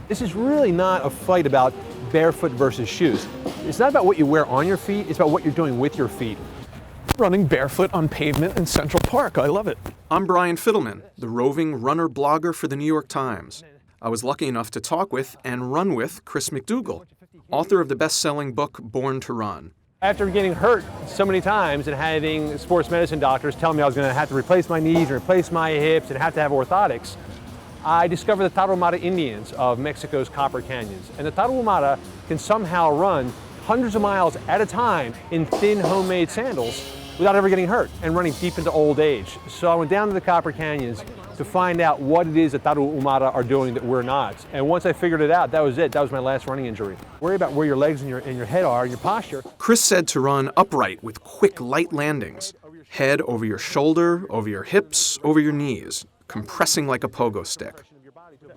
This is really not a fight about barefoot versus shoes. It's not about what you wear on your feet, it's about what you're doing with your feet. Running barefoot on pavement in Central Park. I love it. I'm Brian Fiddleman, the Roving Runner blogger for the New York Times. I was lucky enough to talk with and run with Chris McDougall, author of the best-selling book Born to Run. After getting hurt so many times and having sports medicine doctors tell me I was going to have to replace my knees and replace my hips and have to have orthotics, I discovered the Tarahumara Indians of Mexico's Copper Canyons. And the Tarahumara can somehow run hundreds of miles at a time in thin homemade sandals without ever getting hurt and running deep into old age. So I went down to the Copper Canyons to find out what it is that Tarahumara are doing that we're not. And once I figured it out, that was it. That was my last running injury. Worry about where your legs and your head are, and your posture. Chris said to run upright with quick, light landings. Head over your shoulder, over your hips, over your knees, compressing like a pogo stick.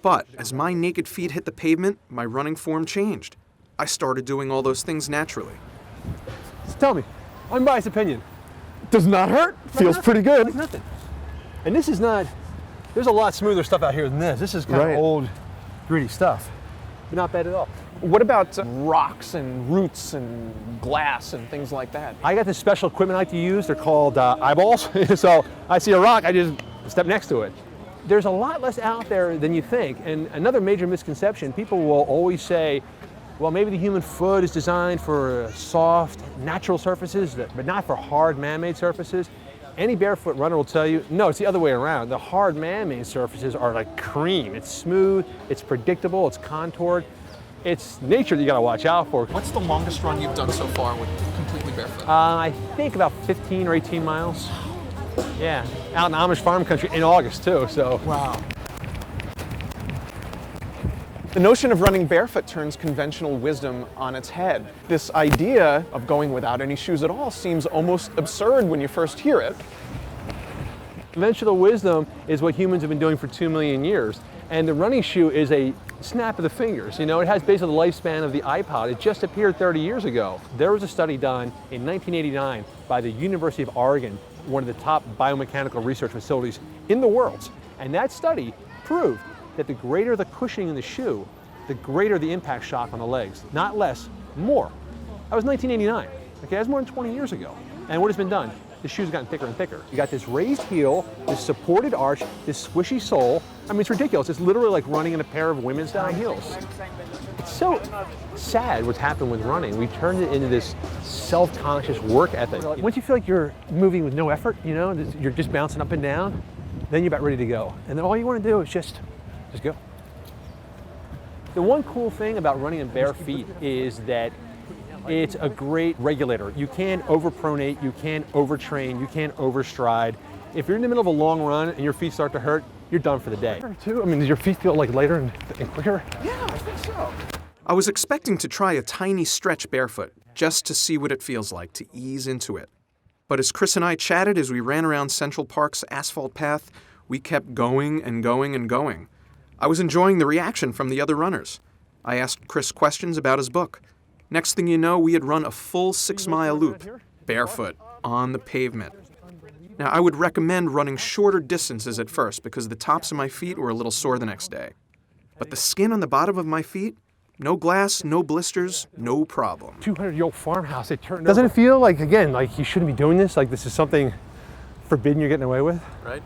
But as my naked feet hit the pavement, my running form changed. I started doing all those things naturally. So tell me, unbiased opinion. Does not hurt. Feels pretty good. Like nothing. And this is not, there's a lot smoother stuff out here than this. This is kind of old, gritty stuff. But not bad at all. What about rocks and roots and glass and things like that? I got this special equipment I like to use. They're called eyeballs. So I see a rock, I just step next to it. There's a lot less out there than you think. And another major misconception, people will always say, well, maybe the human foot is designed for soft, natural surfaces, but not for hard, man-made surfaces. Any barefoot runner will tell you, no, it's the other way around. The hard, man-made surfaces are like cream. It's smooth, it's predictable, it's contoured. It's nature that you gotta watch out for. What's the longest run you've done so far with completely barefoot? I think about 15 or 18 miles. Yeah, out in Amish farm country in August too, so. Wow. The notion of running barefoot turns conventional wisdom on its head. This idea of going without any shoes at all seems almost absurd when you first hear it. Conventional wisdom is what humans have been doing for 2 million years. And the running shoe is a snap of the fingers. You know, it has basically the lifespan of the iPod. It just appeared 30 years ago. There was a study done in 1989 by the University of Oregon, one of the top biomechanical research facilities in the world. And that study proved that the greater the cushioning in the shoe, the greater the impact shock on the legs. Not less, more. That was 1989. Okay, that's more than 20 years ago. And what has been done? The shoe's gotten thicker and thicker. You got this raised heel, this supported arch, this squishy sole. I mean, it's ridiculous. It's literally like running in a pair of women's high heels. It's so sad what's happened with running. We turned it into this self-conscious work ethic. Once you feel like you're moving with no effort, you know, you're just bouncing up and down, then you're about ready to go. And then all you want to do is just go. The one cool thing about running in bare feet is that it's a great regulator. You can't overpronate, you can't overtrain, you can't overstride. If you're in the middle of a long run and your feet start to hurt, you're done for the day. I mean, does your feet feel like lighter and quicker? Yeah, I think so. I was expecting to try a tiny stretch barefoot, just to see what it feels like to ease into it. But as Chris and I chatted as we ran around Central Park's asphalt path, we kept going and going and going. I was enjoying the reaction from the other runners. I asked Chris questions about his book. Next thing you know, we had run a full 6-mile loop, barefoot, on the pavement. Now, I would recommend running shorter distances at first because the tops of my feet were a little sore the next day. But the skin on the bottom of my feet, no glass, no blisters, no problem. 200-year-old farmhouse, it turned. Doesn't it feel like, again, like you shouldn't be doing this? Like this is something forbidden you're getting away with? Right.